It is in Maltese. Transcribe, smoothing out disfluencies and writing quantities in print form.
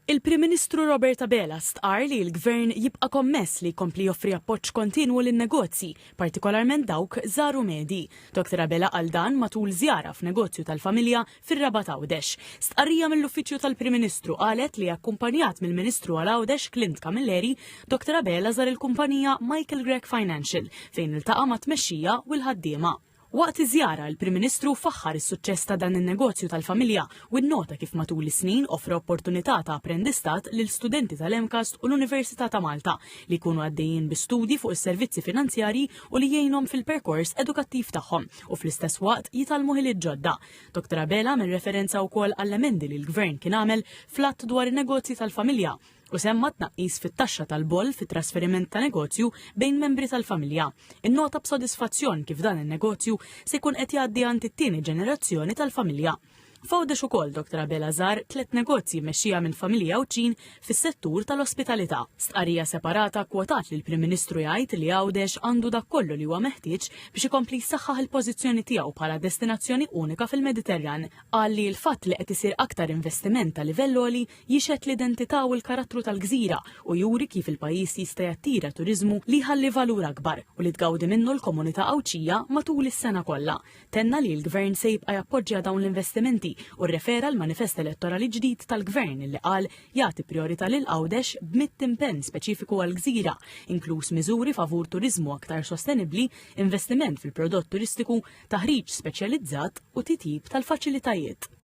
Il-Prim Ministru Robert Abela stqar li l-Gvern jibqa' kommess li jkompli joffri appoġġ kontinwu lin-negozji, partikolarment dawk żgħar u medji. Dr. Abela qal dan matul żjara f'negozju tal-familja fir-Raba' Għawdex. Stqarrija mill-Uffiċċju tal-Prim Ministru qalet li akkumpanjat mill-Ministru għal Għawdex Clint Camilleri, Dr. Abela żar il-kumpanija Michael Grech Financial fejn iltaqa' ma' tmexxija u l-ħaddiema. Waqt iż-żjara l-Prim Ministru faħħar is-suċċess ta' dan in-negozju tal-familja u nnota kif matul is-snin offra opportunità ta' apprendistat lil studenti tal-EMCAST u l-Università ta' Malta li jkunu għaddejjin bi studji fuq is-servizzi finanzjarji u li jgħinhom fil-perkors edukattiv tagħhom u fl-istess waqt jitalmu ħiliet ġodda. Dr. Abela minn referenza wkoll għall-emendi li l-Gvern kien għamel fl-att dwar in-negozji tal-familja u semma tnaqqis fit-taxxa tal-boll fit-trasferiment ta' negozju bejn membri tal-familja. Innota b'sodisfazzjon kif dan in-negozju se jkun qed jgħaddi għand it-tieni ġenerazzjoni tal-familja. F'Għawdex ukoll Dr. Abela żar 3 negozji mmexxija minn familja Awċin fis-settur tal-ospitalità. Stqarrija separata kwotat li l-Prim Ministru jgħid li Għawdex għandu dak kollu li huwa meħtieġ biex ikompli jsaħħaħ il-pożizzjoni tiegħu bħala destinazzjoni unika fil-Mediterran. Qal li l-fatt li qed isir aktar investiment ta' livell għoli jixed l-identità u l-karattru tal-gżira u juri kif il-pajjiż jista' jattira turiżmu li jħalli valur akbar u li tgawdi minnu l-komunità Awċija matul is-sena kollha. Tenna li l-Gvern se jibqa' jappoġġja dawn l-investimenti u rrefera l-manifest elettorali ġdid tal-Gvern li qal jagħti priorità lil Għawdex b'100 impenn speċifiku għall-gżira, inkluż miżuri favur turiżmu aktar sostenibbli, investiment fil-prodott turistiku, taħriġ speċjalizzat u titjib tal-faċilitajiet.